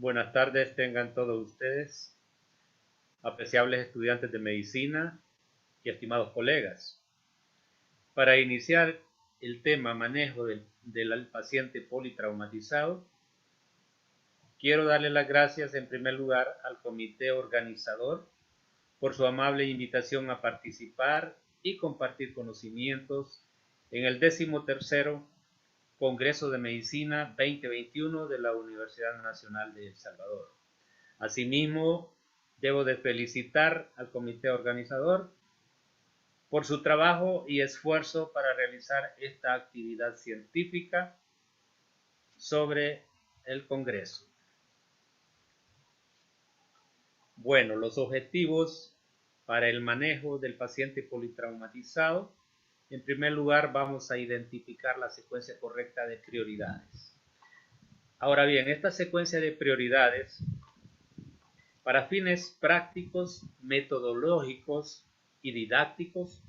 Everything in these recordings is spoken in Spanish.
Buenas tardes tengan todos ustedes, apreciables estudiantes de medicina y estimados colegas. Para iniciar el tema manejo del paciente politraumatizado, quiero darle las gracias en primer lugar al comité organizador por su amable invitación a participar y compartir conocimientos en el 13º Congreso de Medicina 2021 de la Universidad Nacional de El Salvador. Asimismo, debo de felicitar al comité organizador por su trabajo y esfuerzo para realizar esta actividad científica sobre el Congreso. Bueno, los objetivos para el manejo del paciente politraumatizado. En primer lugar, vamos a identificar la secuencia correcta de prioridades. Ahora bien, esta secuencia de prioridades, para fines prácticos, metodológicos y didácticos,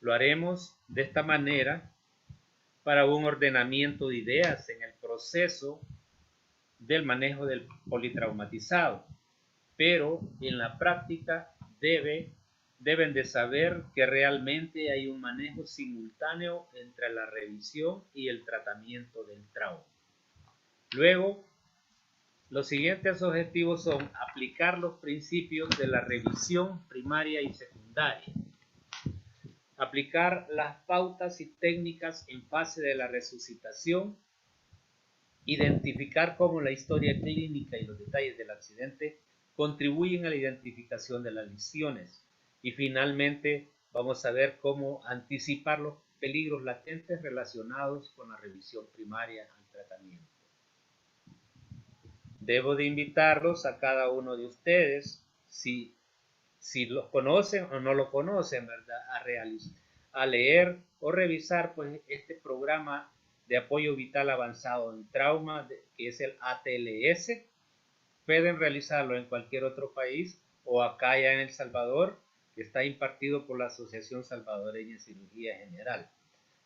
lo haremos de esta manera para un ordenamiento de ideas en el proceso del manejo del politraumatizado. Pero en la práctica deben de saber que realmente hay un manejo simultáneo entre la revisión y el tratamiento del trauma. Luego, los siguientes objetivos son aplicar los principios de la revisión primaria y secundaria, aplicar las pautas y técnicas en fase de la resucitación, identificar cómo la historia clínica y los detalles del accidente contribuyen a la identificación de las lesiones, y finalmente vamos a ver cómo anticipar los peligros latentes relacionados con la revisión primaria al tratamiento. Debo de invitarlos a cada uno de ustedes, si los conocen o no lo conocen, ¿verdad?, a leer o revisar pues este programa de apoyo vital avanzado en trauma, que es el ATLS. Pueden realizarlo en cualquier otro país o acá ya en El Salvador, que está impartido por la Asociación Salvadoreña de Cirugía General.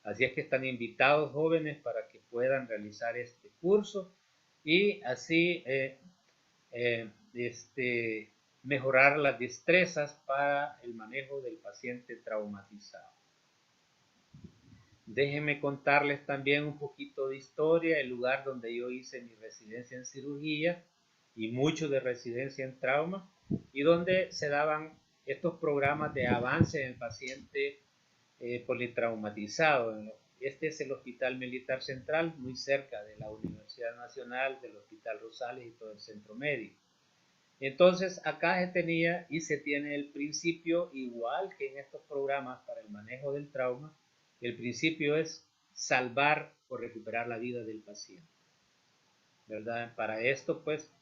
Así es que están invitados jóvenes para que puedan realizar este curso y así mejorar las destrezas para el manejo del paciente traumatizado. Déjenme contarles también un poquito de historia, el lugar donde yo hice mi residencia en cirugía y mucho de residencia en trauma, y donde se daban estos programas de avance en el paciente politraumatizado. Este es el Hospital Militar Central, muy cerca de la Universidad Nacional, del Hospital Rosales y todo el centro médico. Entonces acá se tenía y se tiene el principio igual que en estos programas para el manejo del trauma. El principio es salvar o recuperar la vida del paciente, ¿verdad? Para esto pues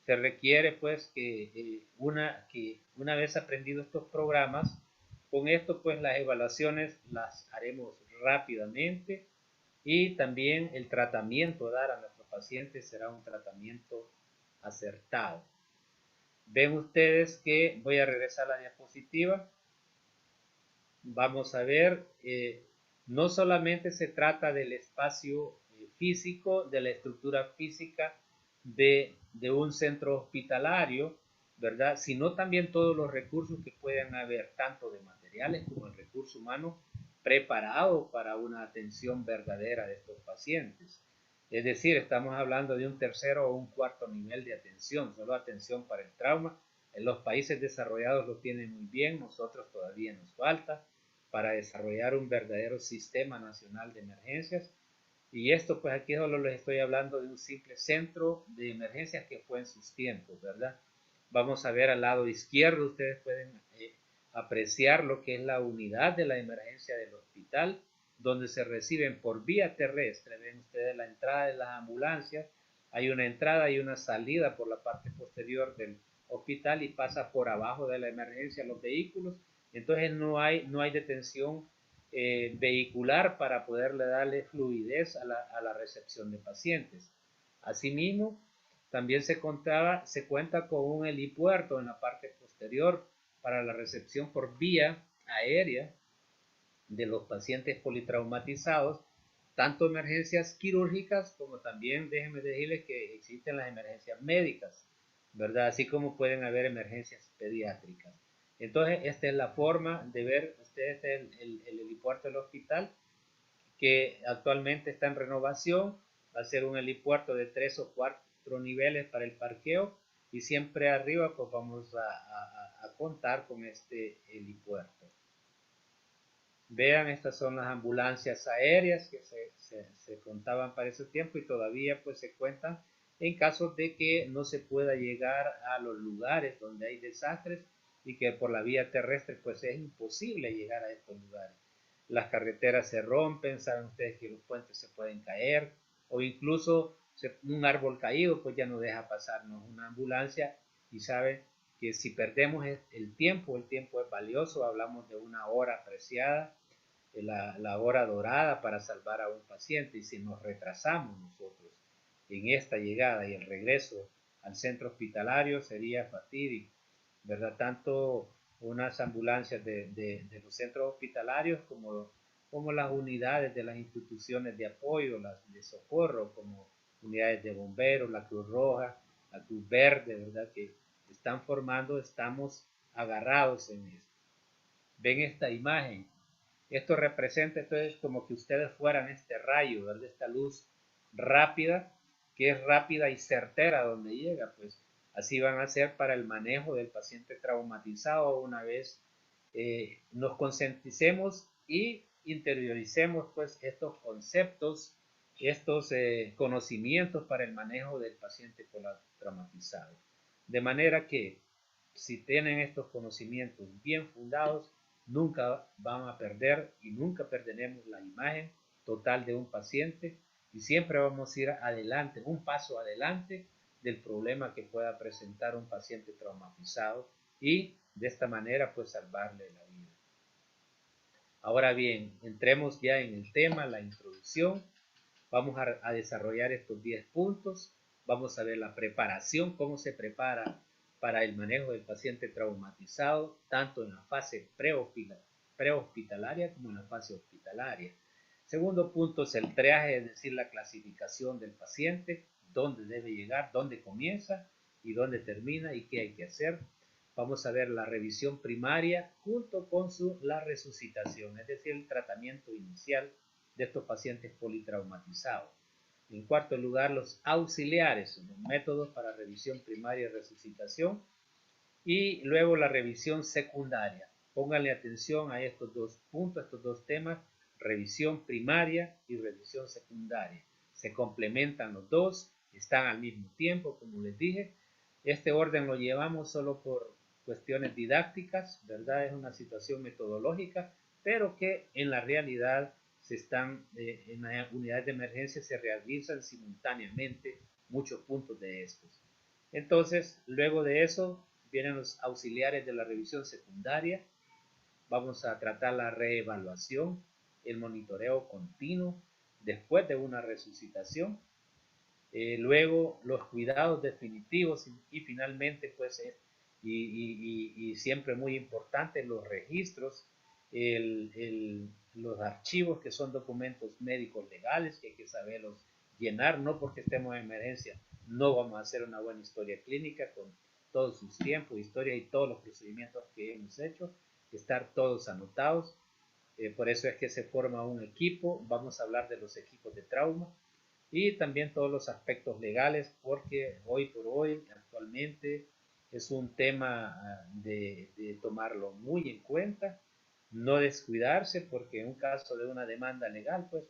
se requiere pues que una vez aprendidos estos programas, con esto pues las evaluaciones las haremos rápidamente, y también el tratamiento a dar a nuestros pacientes será un tratamiento acertado. Ven ustedes que voy a regresar a la diapositiva. Vamos a ver, no solamente se trata del espacio físico, de la estructura física de un centro hospitalario, ¿verdad?, sino también todos los recursos que pueden haber, tanto de materiales como el recurso humano preparado para una atención verdadera de estos pacientes. Es decir, estamos hablando de un tercero o un cuarto nivel de atención, solo atención para el trauma. En los países desarrollados lo tienen muy bien, nosotros todavía nos falta para desarrollar un verdadero sistema nacional de emergencias. Y esto pues aquí solo les estoy hablando de un simple centro de emergencias que fue en sus tiempos, ¿verdad? Vamos a ver al lado izquierdo, ustedes pueden apreciar lo que es la unidad de la emergencia del hospital, donde se reciben por vía terrestre. Ven ustedes la entrada de las ambulancias, hay una entrada y una salida por la parte posterior del hospital y pasa por abajo de la emergencia los vehículos. Entonces no hay detención vehicular para poderle darle fluidez a la recepción de pacientes. Asimismo, también se cuenta con un helipuerto en la parte posterior para la recepción por vía aérea de los pacientes politraumatizados, tanto emergencias quirúrgicas como también, déjenme decirles que existen las emergencias médicas, ¿verdad? Así como pueden haber emergencias pediátricas. Entonces, esta es la forma de ver, este es el helipuerto del hospital, que actualmente está en renovación. Va a ser un helipuerto de 3 o 4 niveles para el parqueo, y siempre arriba pues vamos a contar con este helipuerto. Vean, estas son las ambulancias aéreas que se contaban para ese tiempo y todavía pues se cuentan en caso de que no se pueda llegar a los lugares donde hay desastres y que por la vía terrestre pues es imposible llegar a estos lugares. Las carreteras se rompen, saben ustedes que los puentes se pueden caer, o incluso un árbol caído pues ya no deja pasarnos una ambulancia, y saben que si perdemos el tiempo es valioso. Hablamos de una hora preciada, la hora dorada para salvar a un paciente, y si nos retrasamos nosotros en esta llegada y el regreso al centro hospitalario sería fatídico, ¿verdad? Tanto unas ambulancias de los centros hospitalarios como las unidades de las instituciones de apoyo, las de socorro, como unidades de bomberos, la Cruz Roja, la Cruz Verde, ¿verdad? Que están formando, estamos agarrados en esto. Ven esta imagen. Esto representa, entonces, como que ustedes fueran este rayo, ¿verdad? Esta luz rápida, que es rápida y certera donde llega, pues así van a ser para el manejo del paciente traumatizado una vez nos concienticemos y interioricemos pues estos conceptos, estos conocimientos para el manejo del paciente traumatizado. De manera que si tienen estos conocimientos bien fundados, nunca van a perder y nunca perderemos la imagen total de un paciente, y siempre vamos a ir adelante, un paso adelante del problema que pueda presentar un paciente traumatizado, y de esta manera pues salvarle la vida. Ahora bien, entremos ya en el tema, la introducción. Vamos a desarrollar estos 10 puntos. Vamos a ver la preparación, cómo se prepara para el manejo del paciente traumatizado, tanto en la fase prehospitalaria como en la fase hospitalaria. Segundo punto es el triaje, es decir, la clasificación del paciente, dónde debe llegar, dónde comienza y dónde termina y qué hay que hacer. Vamos a ver la revisión primaria junto con la resucitación, es decir, el tratamiento inicial de estos pacientes politraumatizados. En cuarto lugar, los auxiliares, los métodos para revisión primaria y resucitación. Y luego la revisión secundaria. Pónganle atención a estos dos puntos, estos dos temas, revisión primaria y revisión secundaria. Se complementan los dos, están al mismo tiempo, como les dije. Este orden lo llevamos solo por cuestiones didácticas, ¿verdad? Es una situación metodológica, pero que en la realidad en las unidades de emergencia se realizan simultáneamente muchos puntos de estos. Entonces, luego de eso, vienen los auxiliares de la revisión secundaria. Vamos a tratar la reevaluación, el monitoreo continuo después de una resucitación. Luego los cuidados definitivos y finalmente pues y siempre muy importante, los registros, los archivos, que son documentos médicos legales que hay que saberlos llenar. No porque estemos en emergencia no vamos a hacer una buena historia clínica con todos sus tiempos, historia y todos los procedimientos que hemos hecho, estar todos anotados. Por eso es que se forma un equipo. Vamos a hablar de los equipos de trauma y también todos los aspectos legales, porque hoy por hoy actualmente es un tema de tomarlo muy en cuenta, no descuidarse, porque en un caso de una demanda legal pues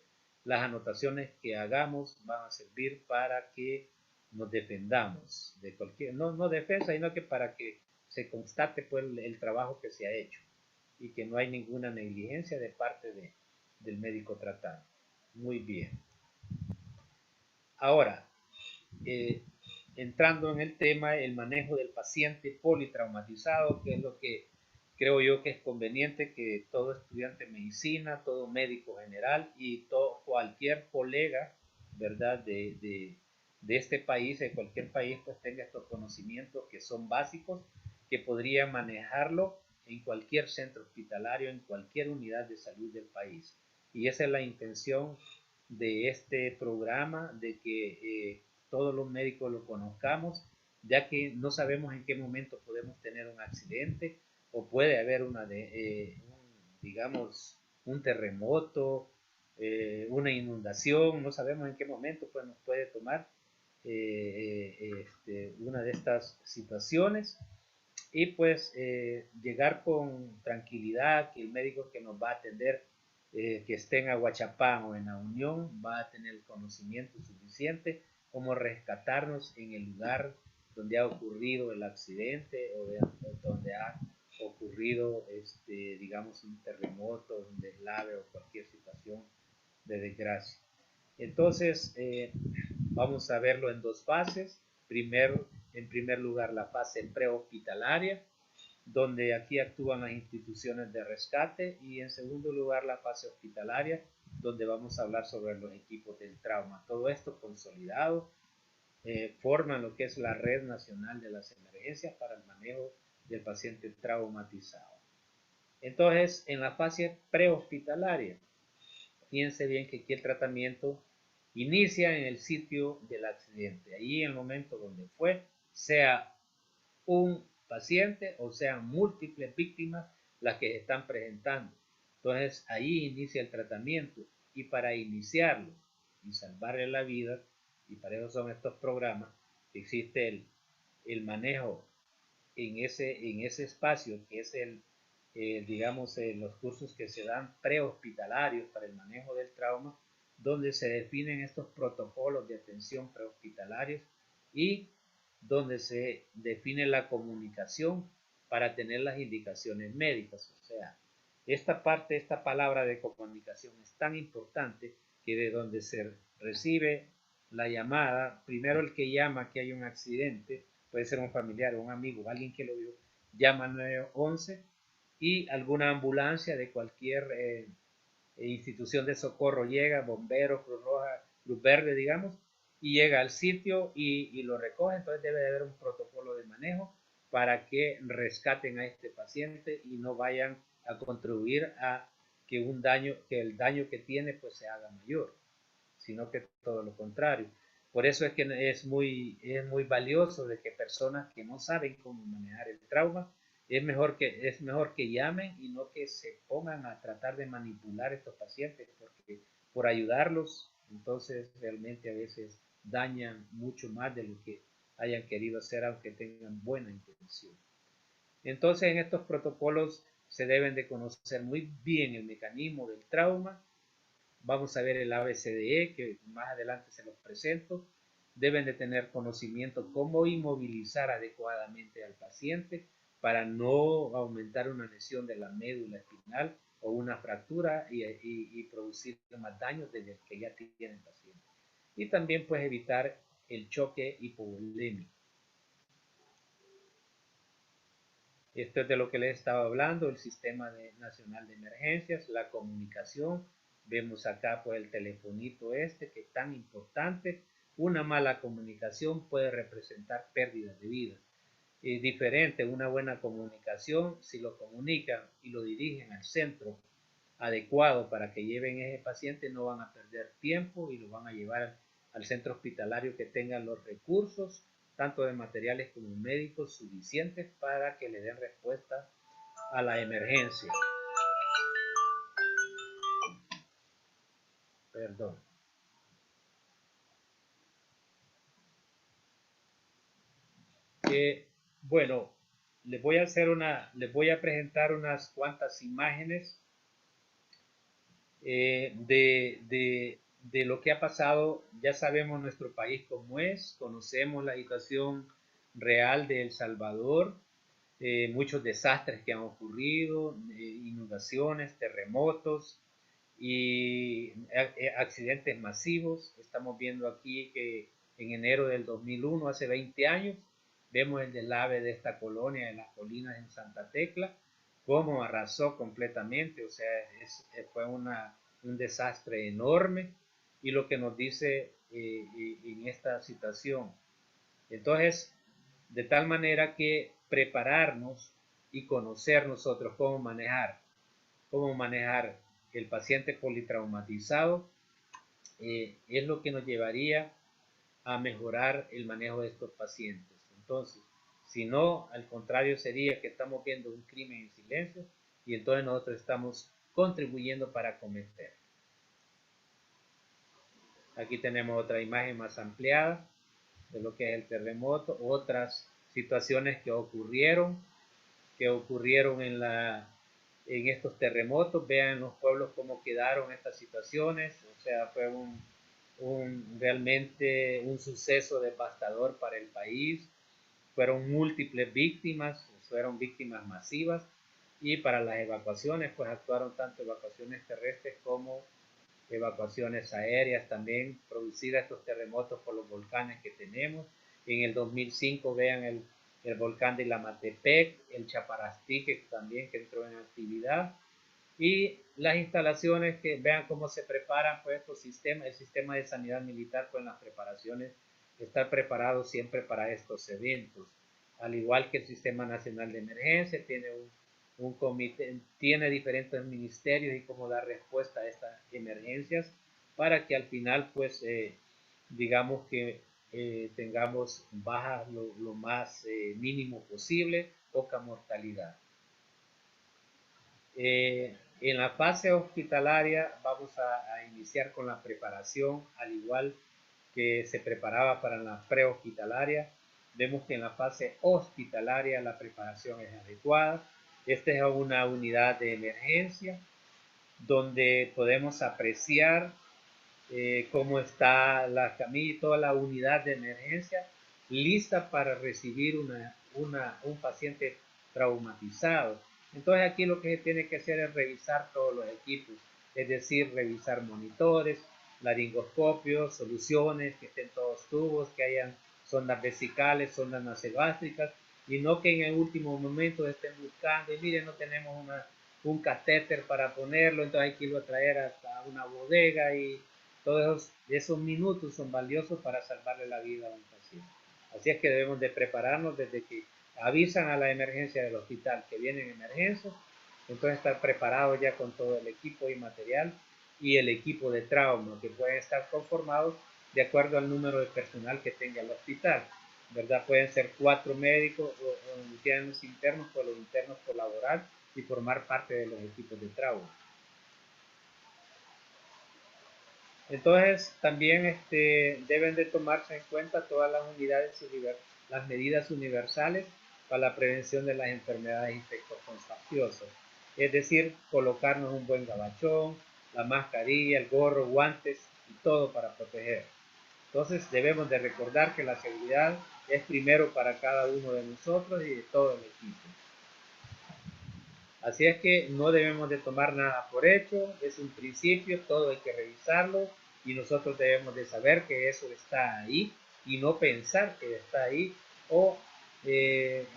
las anotaciones que hagamos van a servir para que nos defendamos de cualquier, no defensa, sino que para que se constate pues el trabajo que se ha hecho y que no hay ninguna negligencia de parte del médico tratante. Muy bien. Ahora, eh, entrando en el tema, el manejo del paciente politraumatizado, que es lo que creo yo que es conveniente que todo estudiante de medicina, todo médico general y cualquier colega, ¿verdad?, de este país, de cualquier país, pues tenga estos conocimientos que son básicos, que podría manejarlo en cualquier centro hospitalario, en cualquier unidad de salud del país. Y esa es la intención de este programa, de que todos los médicos lo conozcamos, ya que no sabemos en qué momento podemos tener un accidente o puede haber digamos, un terremoto, una inundación, no sabemos en qué momento pues, nos puede tomar una de estas situaciones y pues llegar con tranquilidad, que el médico que nos va a atender, que esté en Aguachapán o en La Unión, va a tener el conocimiento suficiente como rescatarnos en el lugar donde ha ocurrido el accidente o donde ha ocurrido, digamos, un terremoto, un deslave o cualquier situación de desgracia. Entonces, vamos a verlo en dos fases. En primer lugar, la fase prehospitalaria, donde aquí actúan las instituciones de rescate, y en segundo lugar, la fase hospitalaria, donde vamos a hablar sobre los equipos del trauma. Todo esto consolidado forman lo que es la Red Nacional de las Emergencias para el manejo del paciente traumatizado. Entonces, en la fase prehospitalaria, fíjense bien que aquí el tratamiento inicia en el sitio del accidente, ahí en el momento donde fue, sea un paciente o sean múltiples víctimas las que se están presentando. Entonces ahí inicia el tratamiento, y para iniciarlo y salvarle la vida, y para eso son estos programas, existe el manejo en ese espacio que es digamos, los cursos que se dan prehospitalarios para el manejo del trauma, donde se definen estos protocolos de atención prehospitalarios y donde se define la comunicación para tener las indicaciones médicas. O sea, esta palabra de comunicación es tan importante que de donde se recibe la llamada, primero el que llama que hay un accidente, puede ser un familiar, un amigo, alguien que lo vio, llama al 911 y alguna ambulancia de cualquier institución de socorro llega, bomberos, Cruz Roja, Cruz Verde, digamos, y llega al sitio y lo recoge. Entonces debe de haber un protocolo de manejo para que rescaten a este paciente y no vayan a contribuir a que el daño que tiene pues se haga mayor, sino que todo lo contrario. Por eso es que es muy valioso de que personas que no saben cómo manejar el trauma, es mejor que llamen y no que se pongan a tratar de manipular a estos pacientes, porque por ayudarlos, entonces realmente a veces dañan mucho más de lo que hayan querido hacer, aunque tengan buena intención. Entonces en estos protocolos se deben de conocer muy bien el mecanismo del trauma. Vamos a ver el ABCDE, que más adelante se los presento. Deben de tener conocimiento cómo inmovilizar adecuadamente al paciente para no aumentar una lesión de la médula espinal o una fractura y producir más daños del que ya tiene el paciente. Y también pues evitar el choque hipovolémico. Esto es de lo que les estaba hablando, el sistema nacional de emergencias, la comunicación. Vemos acá pues el telefonito que es tan importante. Una mala comunicación puede representar pérdidas de vida. Es diferente una buena comunicación si lo comunican y lo dirigen al centro adecuado para que lleven ese paciente, no van a perder tiempo y lo van a llevar al centro hospitalario que tenga los recursos, tanto de materiales como médicos suficientes para que le den respuesta a la emergencia. Perdón. Bueno, les voy a presentar unas cuantas imágenes de lo que ha pasado. Ya sabemos nuestro país cómo es, conocemos la situación real de El Salvador, muchos desastres que han ocurrido, inundaciones, terremotos y accidentes masivos. Estamos viendo aquí que en enero del 2001, hace 20 años, vemos el deslave de esta colonia en las colinas en Santa Tecla, cómo arrasó completamente, o sea, fue un desastre enorme, y lo que nos dice en esta situación. Entonces, de tal manera que prepararnos y conocer nosotros cómo manejar el paciente politraumatizado es lo que nos llevaría a mejorar el manejo de estos pacientes. Entonces, si no, al contrario sería que estamos viendo un crimen en silencio y entonces nosotros estamos contribuyendo para cometer. Aquí tenemos otra imagen más ampliada de lo que es el terremoto, otras situaciones que ocurrieron en estos terremotos. Vean los pueblos cómo quedaron estas situaciones, o sea, fue realmente un suceso devastador para el país. Fueron múltiples víctimas, fueron víctimas masivas, y para las evacuaciones pues actuaron tanto evacuaciones terrestres como evacuaciones aéreas, también producidas estos terremotos por los volcanes que tenemos. En el 2005 vean el volcán de Ilamatepec, el Chaparastí que también que entró en actividad, y las instalaciones que vean cómo se preparan pues estos sistemas, el sistema de sanidad militar con las preparaciones, estar preparado siempre para estos eventos, al igual que el Sistema Nacional de Emergencia tiene un comité, tiene diferentes ministerios y cómo dar respuesta a estas emergencias para que al final pues digamos que tengamos baja lo más mínimo posible, poca mortalidad. En la fase hospitalaria vamos a iniciar con la preparación, al igual que se preparaba para la prehospitalaria. Vemos que en la fase hospitalaria la preparación es adecuada. Esta es una unidad de emergencia donde podemos apreciar cómo está la camilla y toda la unidad de emergencia lista para recibir un paciente traumatizado. Entonces aquí lo que se tiene que hacer es revisar todos los equipos, es decir, revisar monitores, laringoscopios, soluciones, que estén todos tubos, que hayan sondas vesicales, sondas nasogástricas, y no que en el último momento estén buscando y miren, no tenemos un catéter para ponerlo, entonces hay que irlo a traer hasta una bodega, y todos esos minutos son valiosos para salvarle la vida a un paciente. Así es que debemos de prepararnos desde que avisan a la emergencia del hospital que vienen emergencias, entonces estar preparados ya con todo el equipo y material y el equipo de trauma, que pueden estar conformados de acuerdo al número de personal que tenga el hospital, ¿verdad? Pueden ser 4 médicos o internos internos, por los internos colaborar y formar parte de los equipos de trauma. Entonces, también deben de tomarse en cuenta todas las las medidas universales para la prevención de las enfermedades infectocontagiosas. Es decir, colocarnos un buen gabachón, la mascarilla, el gorro, guantes y todo para proteger. Entonces, debemos de recordar que la seguridad es primero para cada uno de nosotros y de todo el equipo. Así es que no debemos de tomar nada por hecho, es un principio, todo hay que revisarlo y nosotros debemos de saber que eso está ahí y no pensar que está ahí o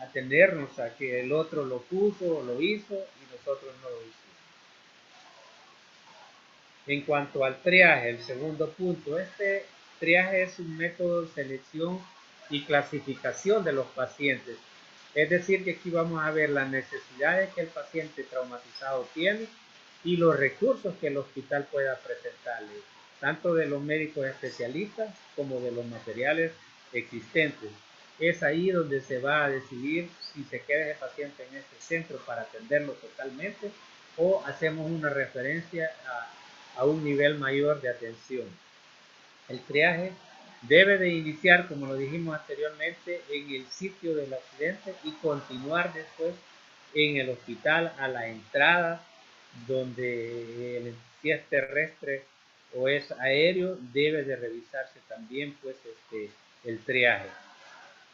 atendernos a que el otro lo puso o lo hizo y nosotros no lo hicimos. En cuanto al triaje, el segundo punto, este triaje es un método de selección y clasificación de los pacientes. Es decir, que aquí vamos a ver las necesidades que el paciente traumatizado tiene y los recursos que el hospital pueda presentarle, tanto de los médicos especialistas como de los materiales existentes. Es ahí donde se va a decidir si se queda el paciente en este centro para atenderlo totalmente o hacemos una referencia a un nivel mayor de atención. El triaje debe de iniciar, como lo dijimos anteriormente, en el sitio del accidente y continuar después en el hospital a la entrada, donde si es terrestre o es aéreo, debe de revisarse también pues el triaje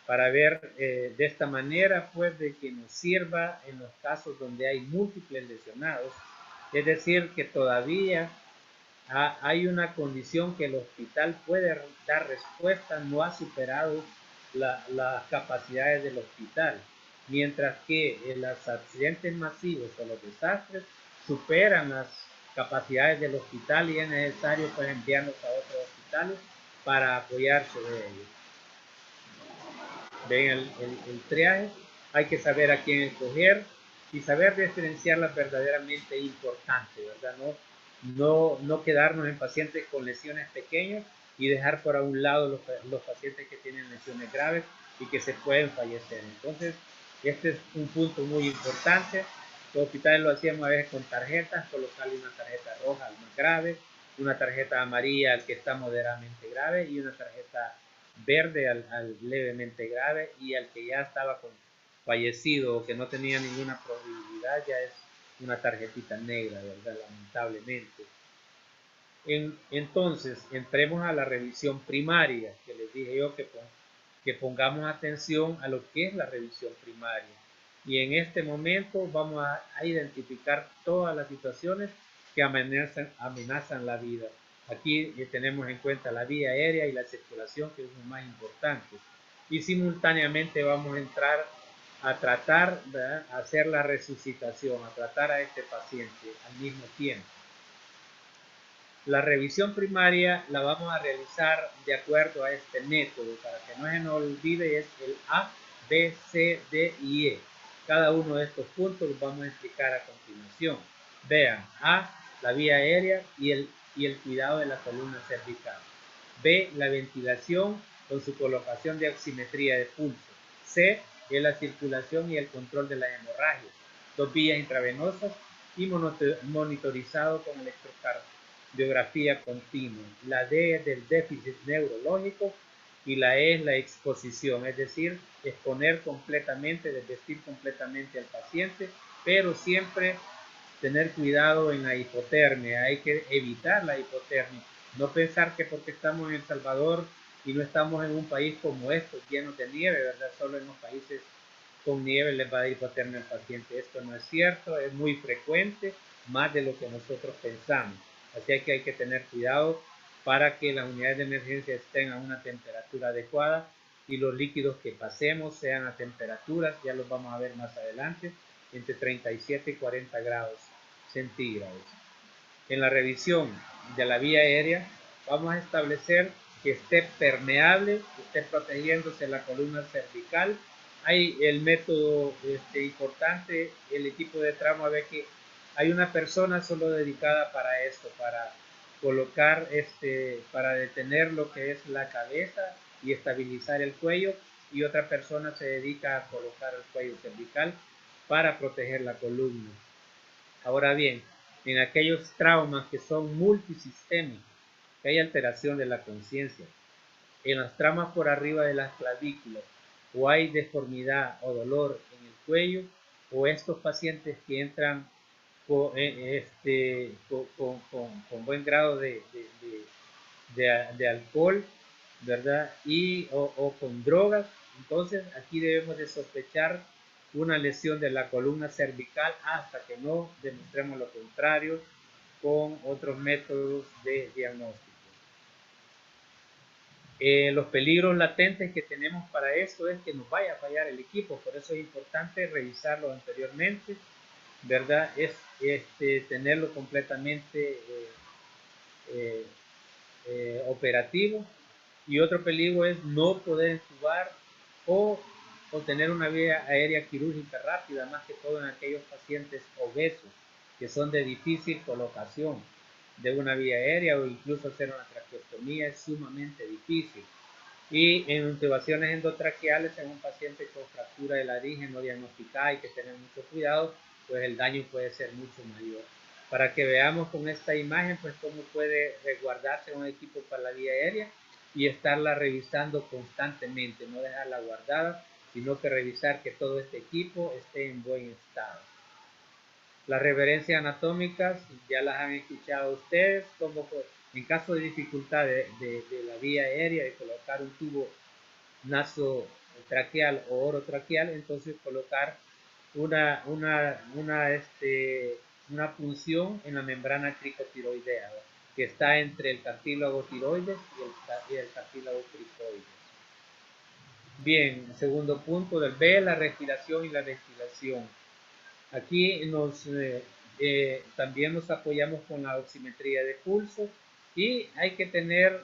para ver de esta manera pues de que nos sirva en los casos donde hay múltiples lesionados, es decir que todavía hay una condición que el hospital puede dar respuesta, no ha superado las capacidades del hospital, mientras que los accidentes masivos o los desastres superan las capacidades del hospital y es necesario pues enviarlos a otros hospitales para apoyarse de ellos. Ven el triaje, hay que saber a quién escoger y saber diferenciar las verdaderamente importantes, ¿verdad? ¿No? no quedarnos en pacientes con lesiones pequeñas y dejar por a un lado los pacientes que tienen lesiones graves y que se pueden fallecer. Entonces, este es un punto muy importante. Los hospitales lo hacíamos a veces con tarjetas, colocarle una tarjeta roja al más grave, una tarjeta amarilla al que está moderadamente grave y una tarjeta verde al levemente grave, y al que ya estaba fallecido o que no tenía ninguna probabilidad ya es una tarjetita negra, ¿verdad? Lamentablemente. Entonces, entremos a la revisión primaria, que les dije yo que pongamos atención a lo que es la revisión primaria. Y en este momento vamos a identificar todas las situaciones que amenazan la vida. Aquí tenemos en cuenta la vía aérea y la circulación, que es lo más importante. Y simultáneamente vamos a entrar a tratar, ¿verdad?, a hacer la resucitación, a tratar a este paciente al mismo tiempo. La revisión primaria la vamos a realizar de acuerdo a este método, para que no se nos olvide, es el A, B, C, D y E. Cada uno de estos puntos los vamos a explicar a continuación. Vean, A, la vía aérea y el cuidado de la columna cervical. B, la ventilación con su colocación de oximetría de pulso. C, es la circulación y el control de las hemorragias, 2 vías intravenosas y monitorizado con electrocardiografía continua. La D es del déficit neurológico y la E es la exposición, es decir, exponer completamente, desvestir completamente al paciente, pero siempre tener cuidado en la hipotermia. Hay que evitar la hipotermia. No pensar que porque estamos en El Salvador y no estamos en un país como estos, llenos de nieve, ¿verdad? Solo en los países con nieve les va a dar hipotermia al paciente. Esto no es cierto, es muy frecuente, más de lo que nosotros pensamos. Así que hay que tener cuidado para que las unidades de emergencia estén a una temperatura adecuada y los líquidos que pasemos sean a temperaturas, ya los vamos a ver más adelante, entre 37 y 40 grados centígrados. En la revisión de la vía aérea vamos a establecer que esté permeable, que esté protegiéndose la columna cervical. Hay el método importante, el equipo de trauma ve que hay una persona solo dedicada para esto, para colocar, para detener lo que es la cabeza y estabilizar el cuello, y otra persona se dedica a colocar el cuello cervical para proteger la columna. Ahora bien, en aquellos traumas que son multisistémicos, que hay alteración de la conciencia, en las traumas por arriba de las clavículas, o hay deformidad o dolor en el cuello, o estos pacientes que entran con, con buen grado de alcohol, ¿verdad? O con drogas, entonces aquí debemos de sospechar una lesión de la columna cervical hasta que no demostremos lo contrario con otros métodos de diagnóstico. Los peligros latentes que tenemos para esto es que nos vaya a fallar el equipo, por eso es importante revisarlo anteriormente, ¿verdad? Es tenerlo completamente operativo. Y otro peligro es no poder entubar o tener una vía aérea quirúrgica rápida, más que todo en aquellos pacientes obesos que son de difícil colocación de una vía aérea, o incluso hacer una traqueostomía es sumamente difícil. Y en intubaciones endotraqueales en un paciente con fractura de laringe no diagnosticada hay que tener mucho cuidado, pues el daño puede ser mucho mayor. Para que veamos con esta imagen pues cómo puede resguardarse un equipo para la vía aérea y estarla revisando constantemente, no dejarla guardada, sino que revisar que todo este equipo esté en buen estado. Las referencias anatómicas ya las han escuchado ustedes, como en caso de dificultad de la vía aérea, de colocar un tubo nasotraqueal o orotraqueal, entonces colocar una punción en la membrana cricotiroidea, que está entre el cartílago tiroides y el cartílago cricoides. Bien, segundo punto del B, la respiración y la ventilación. Aquí también nos apoyamos con la oximetría de pulso, y hay que tener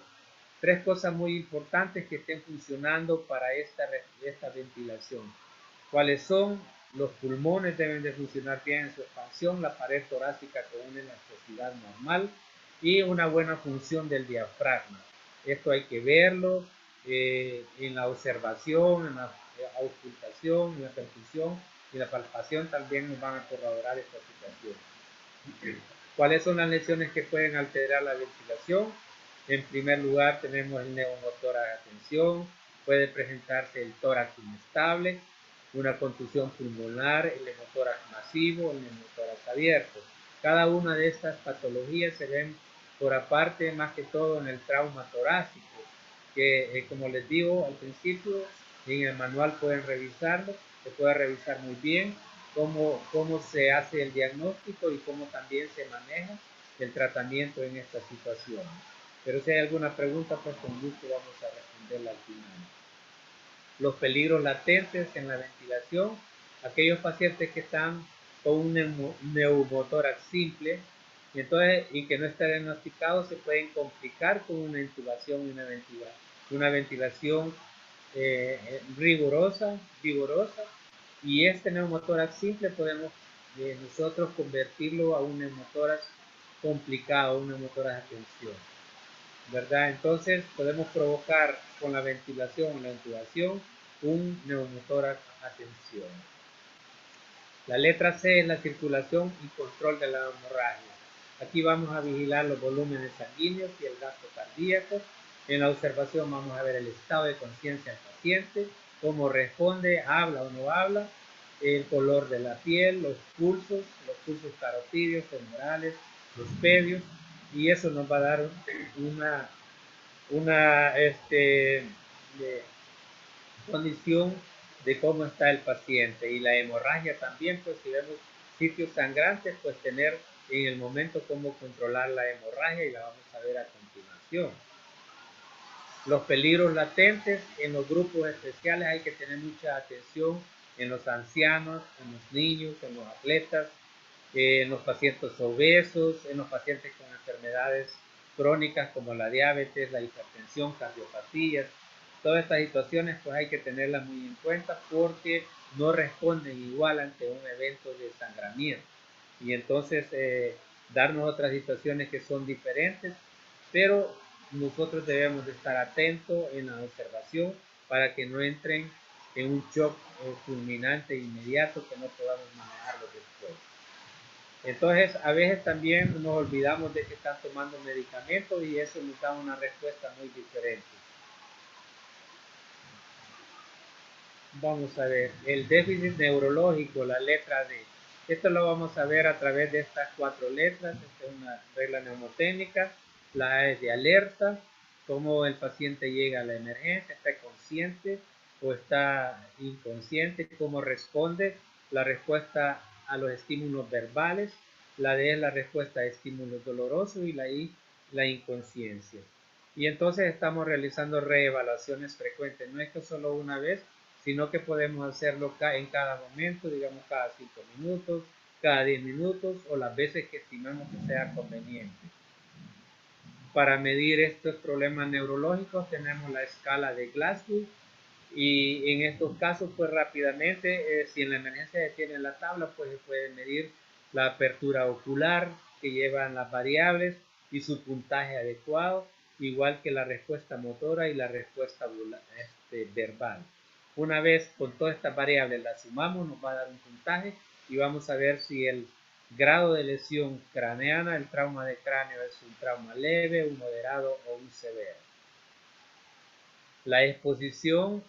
3 cosas muy importantes que estén funcionando para esta ventilación. ¿Cuáles son? los pulmones deben de funcionar bien en su expansión, la pared torácica con una elasticidad normal y una buena función del diafragma. Esto hay que verlo en la observación, en la auscultación, en la percusión y la palpación también nos van a corroborar esta situación. ¿Cuáles son las lesiones que pueden alterar la ventilación? En primer lugar tenemos el neumotórax de atención, puede presentarse el tórax inestable, una contusión pulmonar, el neumotórax masivo, el neumotórax abierto. Cada una de estas patologías se ven por aparte, más que todo en el trauma torácico, que como les digo al principio, en el manual pueden revisarlo, se puede revisar muy bien cómo se hace el diagnóstico y cómo también se maneja el tratamiento en esta situación. Pero si hay alguna pregunta, pues con gusto vamos a responderla al final. Los peligros latentes en la ventilación, aquellos pacientes que están con un neumotórax simple y que no está diagnosticado se pueden complicar con una intubación y una ventilación vigorosa, y este neumotórax simple podemos nosotros convertirlo a un neumotórax complicado, un neumotórax de tensión, ¿verdad? Entonces podemos provocar con la ventilación o la intubación un neumotórax a tensión. La letra C es la circulación y control de la hemorragia. Aquí vamos a vigilar los volúmenes sanguíneos y el gasto cardíaco. En la observación vamos a ver el estado de conciencia del paciente, cómo responde, habla o no habla, el color de la piel, los pulsos carotídeos, femorales, los pedios, y eso nos va a dar una condición de cómo está el paciente. Y la hemorragia también, pues si vemos sitios sangrantes, pues tener en el momento cómo controlar la hemorragia, y la vamos a ver a continuación. Los peligros latentes en los grupos especiales hay que tener mucha atención en los ancianos, en los niños, en los atletas, en los pacientes obesos, en los pacientes con enfermedades crónicas como la diabetes, la hipertensión, cardiopatías. Todas estas situaciones pues hay que tenerlas muy en cuenta porque no responden igual ante un evento de sangramiento. Y entonces darnos otras situaciones que son diferentes, pero nosotros debemos de estar atentos en la observación para que no entren en un shock fulminante inmediato que no podamos manejarlo después. Entonces, a veces también nos olvidamos de que están tomando medicamentos y eso nos da una respuesta muy diferente. Vamos a ver, el déficit neurológico, la letra D. Esto lo vamos a ver a través de estas 4 letras. Esta es una regla mnemotécnica. La A es de alerta, cómo el paciente llega a la emergencia, está consciente o está inconsciente, cómo responde, la respuesta a los estímulos verbales. La D es la respuesta a estímulos dolorosos y la I, la inconsciencia. Y entonces estamos realizando reevaluaciones frecuentes, no es que solo una vez, sino que podemos hacerlo en cada momento, digamos cada 5 minutos, cada 10 minutos o las veces que estimemos que sea conveniente. Para medir estos problemas neurológicos tenemos la escala de Glasgow y en estos casos pues rápidamente si en la emergencia se tiene la tabla pues se puede medir la apertura ocular que llevan las variables y su puntaje adecuado, igual que la respuesta motora y la respuesta verbal. Una vez con todas estas variables las sumamos, nos va a dar un puntaje y vamos a ver si el grado de lesión craneana, el trauma de cráneo es un trauma leve, un moderado o un severo. La exposición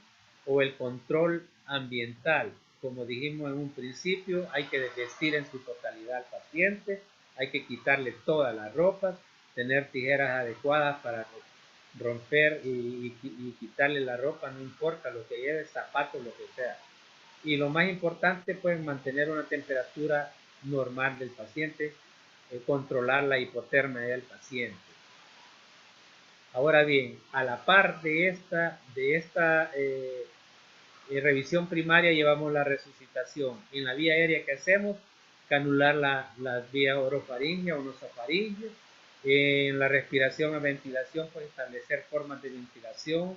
o el control ambiental, como dijimos en un principio, hay que desvestir en su totalidad al paciente, hay que quitarle todas las ropas, tener tijeras adecuadas para romper y quitarle la ropa, no importa lo que lleve, zapatos, lo que sea. Y lo más importante, pues mantener una temperatura normal del paciente, controlar la hipotermia del paciente. Ahora bien, a la par de esta revisión primaria llevamos la resucitación. En la vía aérea que hacemos, canular la vía orofaringea o nasofaringea. En la respiración a ventilación, pues establecer formas de ventilación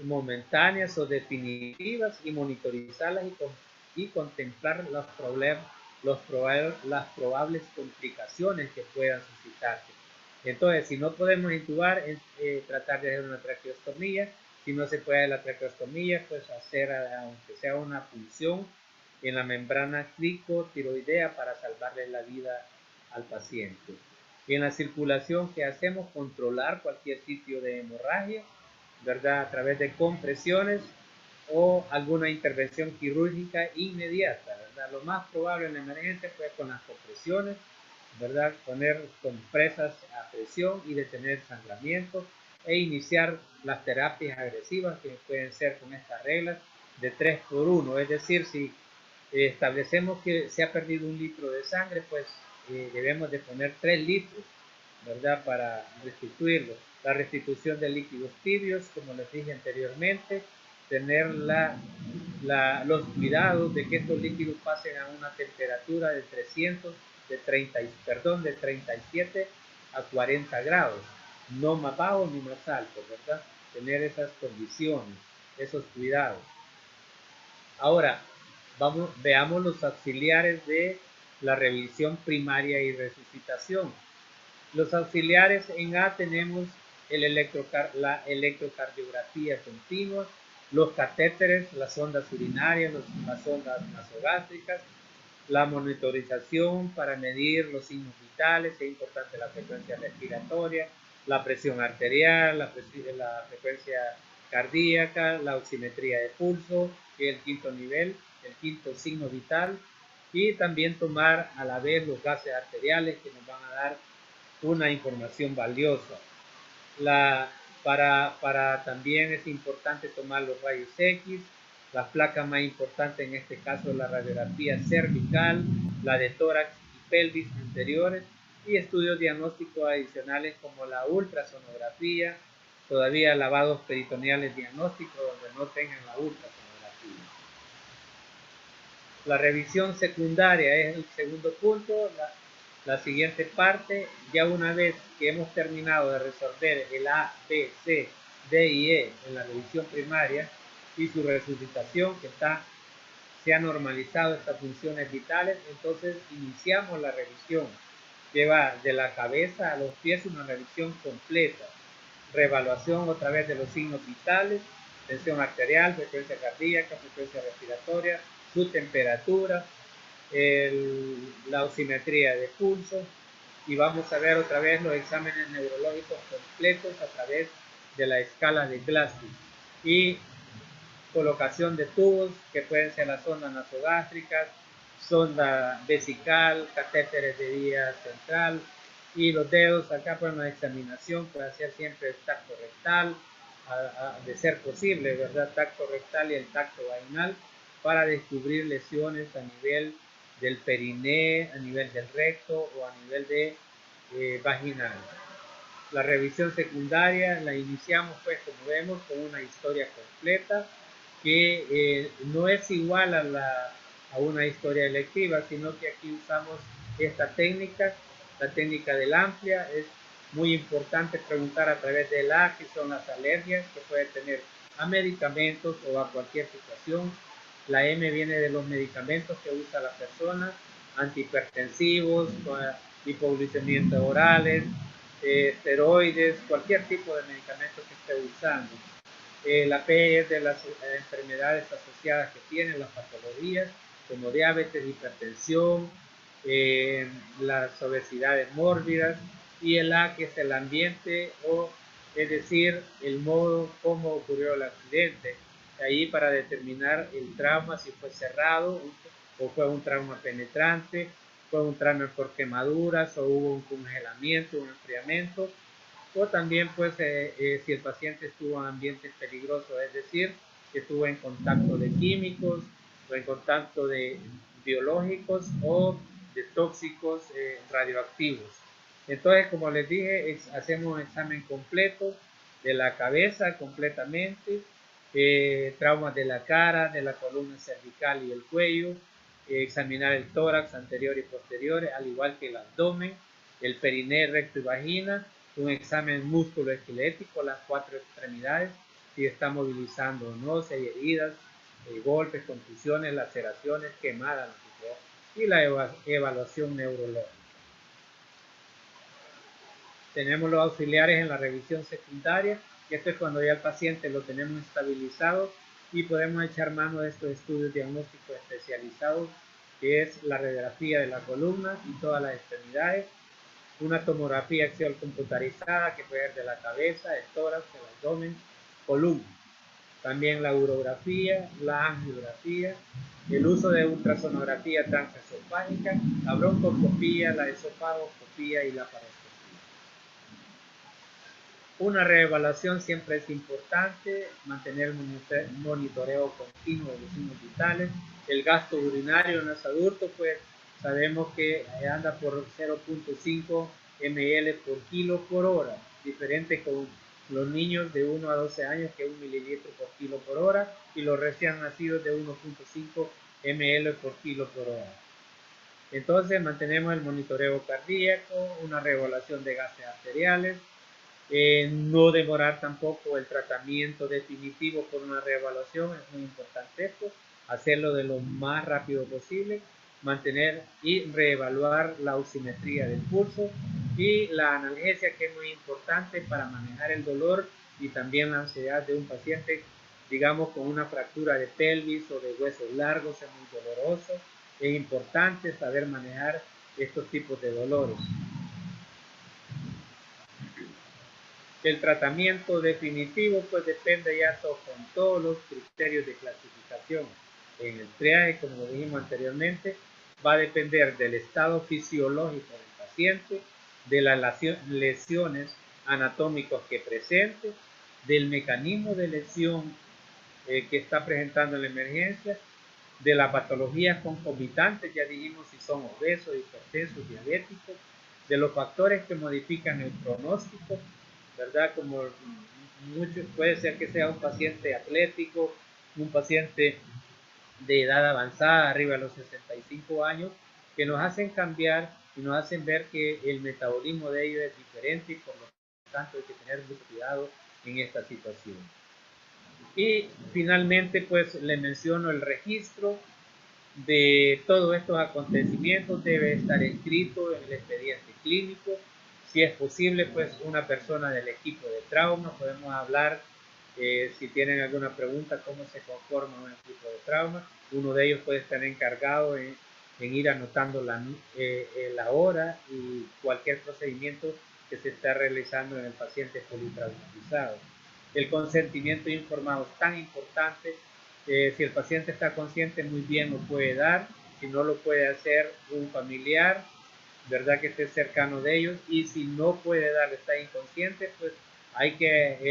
momentáneas o definitivas y monitorizarlas y y contemplar las probables complicaciones que puedan suscitarse. Entonces, si no podemos intubar, tratar de hacer una traqueostomía. Si no se puede la traqueostomía, pues hacer, aunque sea una punción en la membrana cricotiroidea para salvarle la vida al paciente. En la circulación que hacemos, controlar cualquier sitio de hemorragia, ¿verdad? A través de compresiones o alguna intervención quirúrgica inmediata, ¿verdad? Lo más probable en la emergencia fue con las compresiones, ¿verdad? Poner compresas a presión y detener sangramiento e iniciar las terapias agresivas que pueden ser con estas reglas de 3x1, es decir, si establecemos que se ha perdido 1 litro de sangre, pues debemos de poner 3 litros, ¿verdad? Para restituirlo. La restitución de líquidos tibios, como les dije anteriormente, tener los cuidados de que estos líquidos pasen a una temperatura de 37 a 40 grados, no más bajo ni más alto, ¿verdad? Tener esas condiciones, esos cuidados. Ahora, veamos los auxiliares de la revisión primaria y resucitación. Los auxiliares en A tenemos la electrocardiografía continua, los catéteres, las sondas urinarias, las sondas nasogástricas, la monitorización para medir los signos vitales, es importante la frecuencia respiratoria, la presión arterial, la frecuencia cardíaca, la oximetría de pulso, que es el quinto nivel, el quinto signo vital, y también tomar a la vez los gases arteriales que nos van a dar una información valiosa. También es importante tomar los rayos X, la placa más importante en este caso es la radiografía cervical, la de tórax y pelvis anteriores y estudios diagnósticos adicionales como la ultrasonografía, todavía lavados peritoneales diagnósticos donde no tengan la ultrasonografía. La revisión secundaria es el segundo punto. La siguiente parte, ya una vez que hemos terminado de resolver el A, B, C, D y E en la revisión primaria y su resucitación, que se ha normalizado estas funciones vitales, entonces iniciamos la revisión que va de la cabeza a los pies, una revisión completa. Reevaluación otra vez de los signos vitales, tensión arterial, frecuencia cardíaca, frecuencia respiratoria, su temperatura, la oximetría de pulso y vamos a ver otra vez los exámenes neurológicos completos a través de la escala de Glasgow y colocación de tubos que pueden ser las sondas nasogástricas, sonda vesical, catéteres de vía central y los dedos acá para una examinación puede hacer siempre el tacto rectal, de ser posible, ¿verdad? Tacto rectal y el tacto vaginal para descubrir lesiones a nivel del periné, a nivel del recto o a nivel de vaginal. La revisión secundaria la iniciamos pues como vemos con una historia completa que no es igual a una historia electiva, sino que aquí usamos esta técnica, la técnica del amplia. Es muy importante preguntar a través de qué son las alergias que puede tener a medicamentos o a cualquier situación. La M viene de los medicamentos que usa la persona, antihipertensivos, hipoglucemiantes orales, esteroides, cualquier tipo de medicamento que esté usando. La P es de las enfermedades asociadas que tienen las patologías como diabetes, hipertensión, las obesidades mórbidas y el A que es el ambiente es decir, el modo como ocurrió el accidente. Ahí para determinar el trauma, si fue cerrado o fue un trauma penetrante, fue un trauma por quemaduras o hubo un congelamiento, un enfriamiento o también pues si el paciente estuvo en ambientes peligrosos, es decir, que estuvo en contacto de químicos o en contacto de biológicos o de tóxicos radioactivos. Entonces, como les dije, hacemos un examen completo de la cabeza completamente, traumas de la cara, de la columna cervical y el cuello, examinar el tórax anterior y posterior, al igual que el abdomen, el periné, recto y vagina, un examen músculo esquelético, las 4 extremidades, si está movilizando o no, si hay heridas, golpes, contusiones, laceraciones, quemadas, y la evaluación neurológica. Tenemos los auxiliares en la revisión secundaria, que esto es cuando ya el paciente lo tenemos estabilizado y podemos echar mano de estos estudios diagnósticos especializados, que es la radiografía de la columna y todas las extremidades, una tomografía axial computarizada que puede ser de la cabeza, el tórax, el abdomen, columna. También la urografía, la angiografía, el uso de ultrasonografía transesofágica, la broncoscopía, la esofagoscopía y la paroscopía. Una reevaluación siempre es importante, mantener el monitoreo continuo de los signos vitales. El gasto urinario en los adultos, pues sabemos que anda por 0.5 ml por kilo por hora, diferente con los niños de 1 a 12 años, que es 1 mililitro por kilo por hora, y los recién nacidos de 1.5 ml por kilo por hora. Entonces mantenemos el monitoreo cardíaco, una reevaluación de gases arteriales, no demorar tampoco el tratamiento definitivo por una reevaluación, es muy importante esto, hacerlo de lo más rápido posible, mantener y reevaluar la oximetría del pulso y la analgesia, que es muy importante para manejar el dolor y también la ansiedad de un paciente, digamos, con una fractura de pelvis o de huesos largos, es muy doloroso. Es importante saber manejar estos tipos de dolores. El tratamiento definitivo pues depende ya con todos los criterios de clasificación. En el triaje, como lo dijimos anteriormente, va a depender del estado fisiológico del paciente, de las lesiones anatómicas que presente, del mecanismo de lesión que está presentando en la emergencia, de las patologías concomitantes, ya dijimos si son obesos, hipertensos, diabéticos, de los factores que modifican el pronóstico, ¿verdad? Como mucho, puede ser que sea un paciente atlético, un paciente de edad avanzada, arriba de los 65 años, que nos hacen cambiar y nos hacen ver que el metabolismo de ellos es diferente y por lo tanto hay que tener mucho cuidado en esta situación. Y finalmente, pues le menciono el registro de todos estos acontecimientos debe estar escrito en el expediente clínico. Si es posible, pues una persona del equipo de trauma, podemos hablar, si tienen alguna pregunta, cómo se conforma un equipo de trauma. Uno de ellos puede estar encargado en ir anotando la hora y cualquier procedimiento que se está realizando en el paciente politraumatizado. El consentimiento informado es tan importante. Si el paciente está consciente, muy bien lo puede dar. Si no, lo puede hacer un familiar, ¿verdad? Que esté cercano de ellos. Y si no puede dar, está inconsciente, pues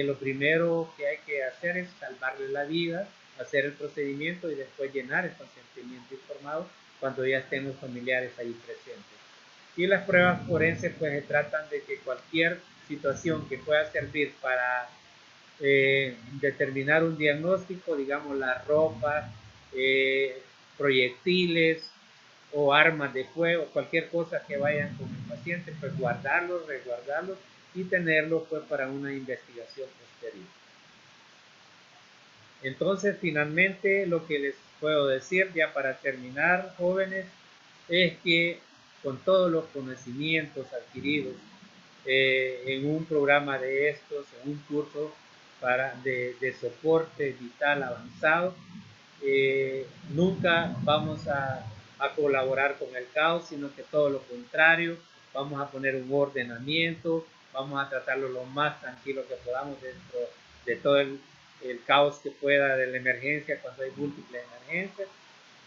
lo primero que hay que hacer es salvarle la vida, hacer el procedimiento y después llenar el consentimiento informado cuando ya estén los familiares ahí presentes. Y las pruebas forenses pues se tratan de que cualquier situación que pueda servir para determinar un diagnóstico, digamos la ropa, proyectiles o armas de fuego, cualquier cosa que vayan con el paciente, pues guardarlos, resguardarlos y tenerlos pues para una investigación posterior. Entonces, finalmente, lo que les puedo decir ya para terminar, jóvenes, es que con todos los conocimientos adquiridos en un programa de estos, en un curso de soporte vital avanzado, nunca vamos a colaborar con el caos, sino que todo lo contrario, vamos a poner un ordenamiento, vamos a tratarlo lo más tranquilo que podamos dentro de todo el caos que pueda de la emergencia cuando hay múltiples emergencias,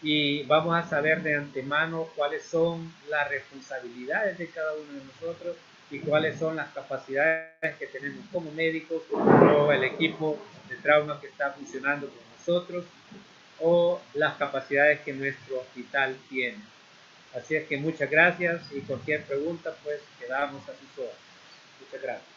y vamos a saber de antemano cuáles son las responsabilidades de cada uno de nosotros y cuáles son las capacidades que tenemos como médicos o el equipo de trauma que está funcionando con nosotros o las capacidades que nuestro hospital tiene. Así es que muchas gracias y cualquier pregunta pues quedamos a sus órdenes. Muchas gracias.